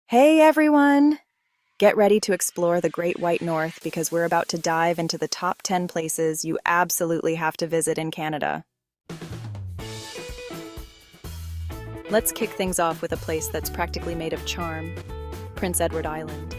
Hey everyone! Get ready to explore the Great White North because we're about to dive into the top 10 places you absolutely have to visit in Canada. Let's kick things off with a place that's practically made of charm, Prince Edward Island.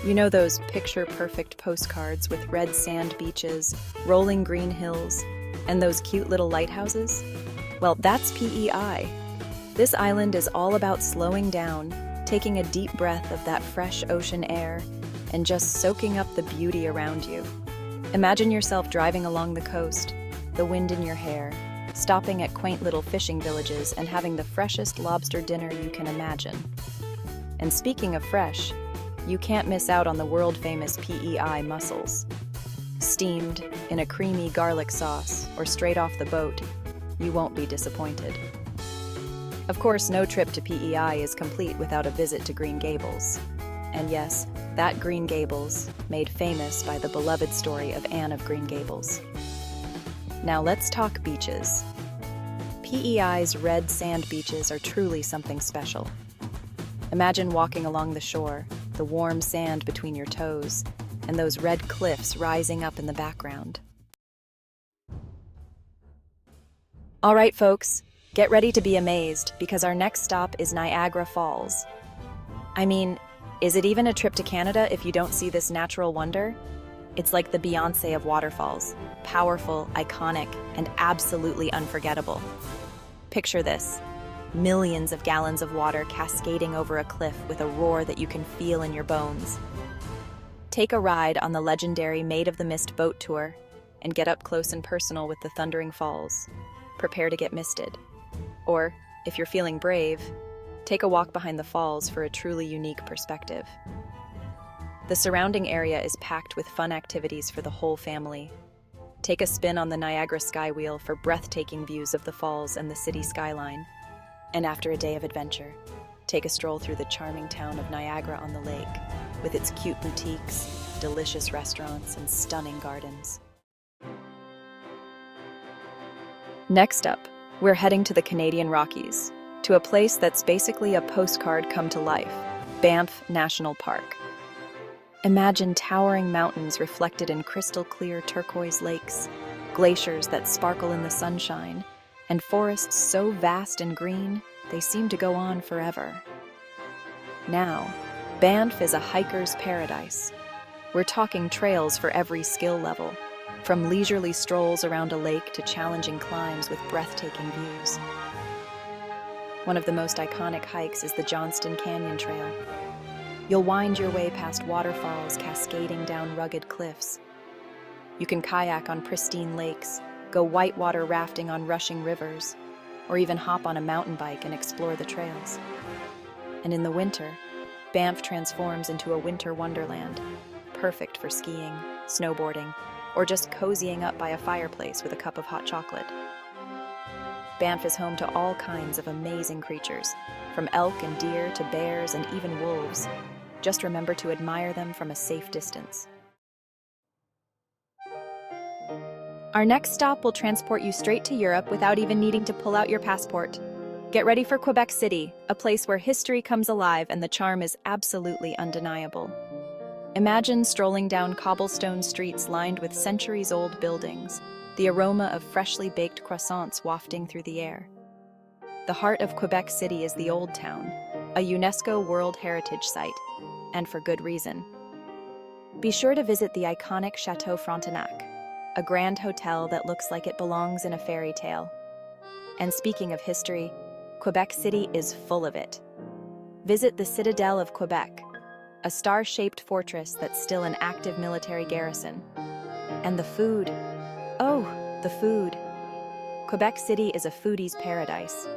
You know those picture-perfect postcards with red sand beaches, rolling green hills, and those cute little lighthouses? Well, that's PEI. This island is all about slowing down, taking a deep breath of that fresh ocean air, and just soaking up the beauty around you. Imagine yourself driving along the coast, the wind in your hair, stopping at quaint little fishing villages and having the freshest lobster dinner you can imagine. And speaking of fresh, you can't miss out on the world-famous PEI mussels. Steamed, in a creamy garlic sauce, or straight off the boat, you won't be disappointed. Of course, no trip to PEI is complete without a visit to Green Gables. And yes, that Green Gables, made famous by the beloved story of Anne of Green Gables. Now let's talk beaches. PEI's red sand beaches are truly something special. Imagine walking along the shore, the warm sand between your toes, and those red cliffs rising up in the background. All right, folks. Get ready to be amazed, because our next stop is Niagara Falls. I mean, is it even a trip to Canada if you don't see this natural wonder? It's like the Beyoncé of waterfalls, powerful, iconic, and absolutely unforgettable. Picture this, millions of gallons of water cascading over a cliff with a roar that you can feel in your bones. Take a ride on the legendary Maid of the Mist boat tour and get up close and personal with the thundering falls. Prepare to get misted. Or, if you're feeling brave, take a walk behind the falls for a truly unique perspective. The surrounding area is packed with fun activities for the whole family. Take a spin on the Niagara Skywheel for breathtaking views of the falls and the city skyline. And after a day of adventure, take a stroll through the charming town of Niagara on the lake, with its cute boutiques, delicious restaurants, and stunning gardens. Next up, we're heading to the Canadian Rockies, to a place that's basically a postcard come to life, Banff National Park. Imagine towering mountains reflected in crystal-clear turquoise lakes, glaciers that sparkle in the sunshine, and forests so vast and green, they seem to go on forever. Now, Banff is a hiker's paradise. We're talking trails for every skill level, from leisurely strolls around a lake to challenging climbs with breathtaking views. One of the most iconic hikes is the Johnston Canyon Trail. You'll wind your way past waterfalls cascading down rugged cliffs. You can kayak on pristine lakes, go whitewater rafting on rushing rivers, or even hop on a mountain bike and explore the trails. And in the winter, Banff transforms into a winter wonderland, perfect for skiing, snowboarding, or just cozying up by a fireplace with a cup of hot chocolate. Banff is home to all kinds of amazing creatures, from elk and deer to bears and even wolves. Just remember to admire them from a safe distance. Our next stop will transport you straight to Europe without even needing to pull out your passport. Get ready for Quebec City, a place where history comes alive and the charm is absolutely undeniable. Imagine strolling down cobblestone streets lined with centuries-old buildings, the aroma of freshly baked croissants wafting through the air. The heart of Quebec City is the Old Town, a UNESCO World Heritage Site, and for good reason. Be sure to visit the iconic Chateau Frontenac, a grand hotel that looks like it belongs in a fairy tale. And speaking of history, Quebec City is full of it. Visit the Citadel of Quebec, a star-shaped fortress that's still an active military garrison. And the food. Oh, the food. Quebec City is a foodie's paradise.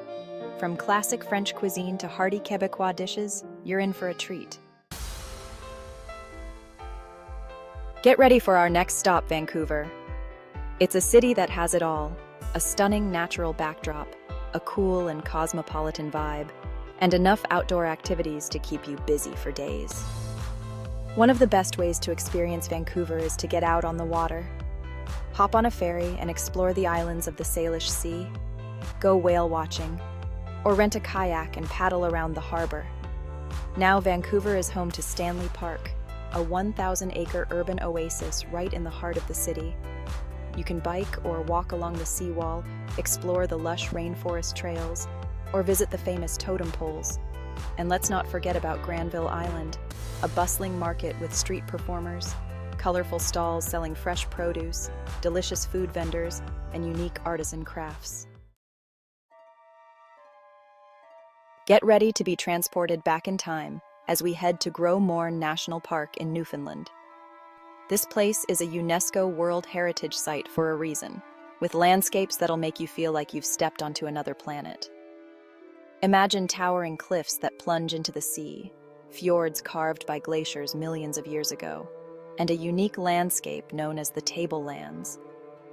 From classic French cuisine to hearty Quebecois dishes, you're in for a treat. Get ready for our next stop, Vancouver. It's a city that has it all, a stunning natural backdrop, a cool and cosmopolitan vibe, and enough outdoor activities to keep you busy for days. One of the best ways to experience Vancouver is to get out on the water. Hop on a ferry and explore the islands of the Salish Sea, go whale watching, or rent a kayak and paddle around the harbor. Now Vancouver is home to Stanley Park, a 1,000-acre urban oasis right in the heart of the city. You can bike or walk along the seawall, explore the lush rainforest trails, or visit the famous totem poles. And let's not forget about Granville Island, a bustling market with street performers, colorful stalls selling fresh produce, delicious food vendors, and unique artisan crafts. Get ready to be transported back in time as we head to Morne National Park in Newfoundland. This place is a UNESCO World Heritage Site for a reason, with landscapes that'll make you feel like you've stepped onto another planet. Imagine towering cliffs that plunge into the sea, fjords carved by glaciers millions of years ago, and a unique landscape known as the Tablelands,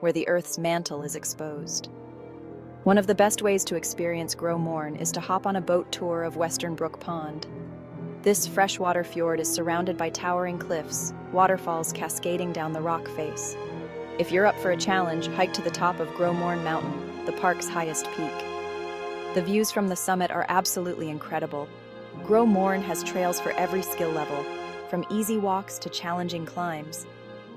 where the Earth's mantle is exposed. One of the best ways to experience Morne is to hop on a boat tour of Western Brook Pond. This freshwater fjord is surrounded by towering cliffs, waterfalls cascading down the rock face. If you're up for a challenge, hike to the top of Morne Mountain, the park's highest peak. The views from the summit are absolutely incredible. Morne has trails for every skill level, from easy walks to challenging climbs.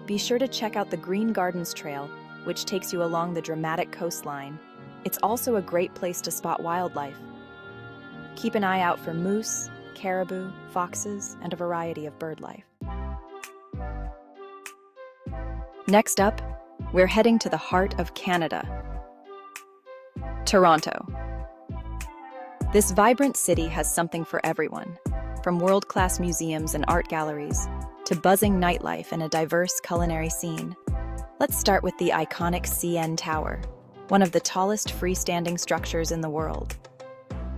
Be sure to check out the Green Gardens Trail, which takes you along the dramatic coastline. It's also a great place to spot wildlife. Keep an eye out for moose, caribou, foxes, and a variety of bird life. Next up, we're heading to the heart of Canada, Toronto. This vibrant city has something for everyone, from world-class museums and art galleries to buzzing nightlife and a diverse culinary scene. Let's start with the iconic CN Tower, one of the tallest freestanding structures in the world.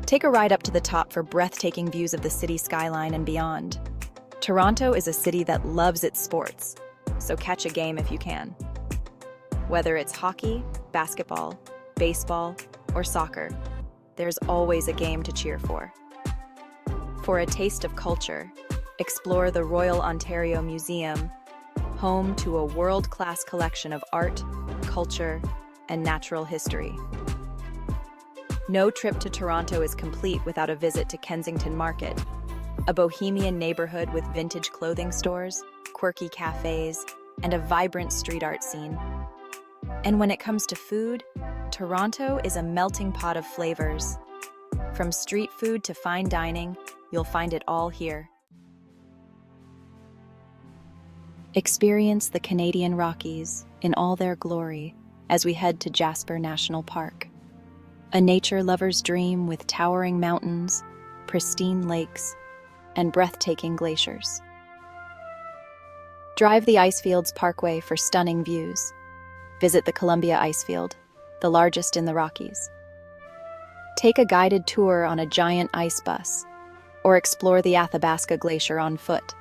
Take a ride up to the top for breathtaking views of the city skyline and beyond. Toronto is a city that loves its sports, so catch a game if you can. Whether it's hockey, basketball, baseball, or soccer, there's always a game to cheer for. For a taste of culture, explore the Royal Ontario Museum, home to a world-class collection of art, culture, and natural history. No trip to Toronto is complete without a visit to Kensington Market, a bohemian neighborhood with vintage clothing stores, quirky cafes, and a vibrant street art scene. And when it comes to food, Toronto is a melting pot of flavors. From street food to fine dining, you'll find it all here. Experience the Canadian Rockies in all their glory as we head to Jasper National Park. A nature lover's dream with towering mountains, pristine lakes, and breathtaking glaciers. Drive the Icefields Parkway for stunning views. Visit the Columbia Icefield, the largest in the Rockies. Take a guided tour on a giant ice bus, or explore the Athabasca Glacier on foot.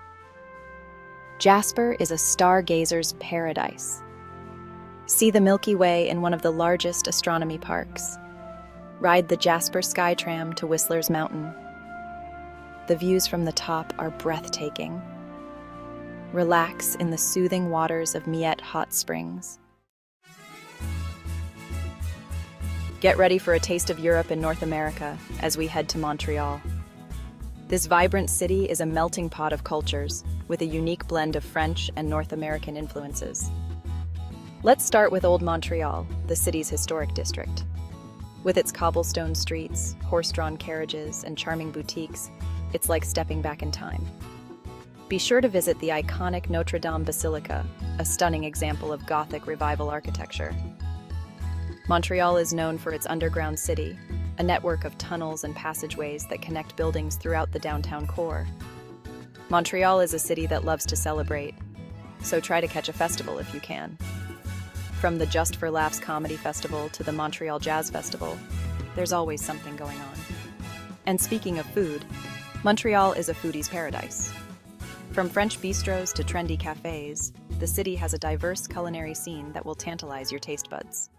Jasper is a stargazer's paradise. See the Milky Way in one of the largest astronomy parks. Ride the Jasper Skytram to Whistler's Mountain. The views from the top are breathtaking. Relax in the soothing waters of Miette Hot Springs. Get ready for a taste of Europe and North America as we head to Montreal. This vibrant city is a melting pot of cultures with a unique blend of French and North American influences. Let's start with Old Montreal, the city's historic district. With its cobblestone streets, horse-drawn carriages, and charming boutiques, it's like stepping back in time. Be sure to visit the iconic Notre Dame Basilica, a stunning example of Gothic Revival architecture. Montreal is known for its underground city, a network of tunnels and passageways that connect buildings throughout the downtown core. Montreal is a city that loves to celebrate, so try to catch a festival if you can. From the Just for Laughs Comedy Festival to the Montreal Jazz Festival, there's always something going on. And speaking of food, Montreal is a foodie's paradise. From French bistros to trendy cafes, the city has a diverse culinary scene that will tantalize your taste buds.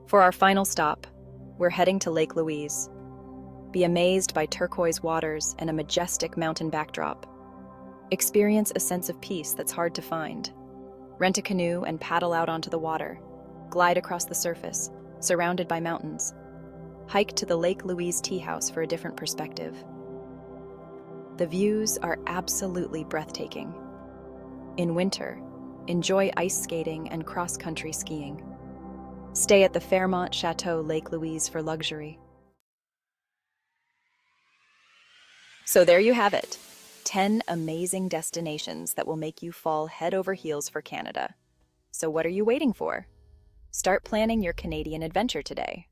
For our final stop, we're heading to Lake Louise. Be amazed by turquoise waters and a majestic mountain backdrop. Experience a sense of peace that's hard to find. Rent a canoe and paddle out onto the water. Glide across the surface, surrounded by mountains. Hike to the Lake Louise tea house for a different perspective. The views are absolutely breathtaking. In winter, enjoy ice skating and cross-country skiing. Stay at the Fairmont Chateau Lake Louise for luxury. So there you have it, 10 amazing destinations that will make you fall head over heels for Canada. So what are you waiting for? Start planning your Canadian adventure today.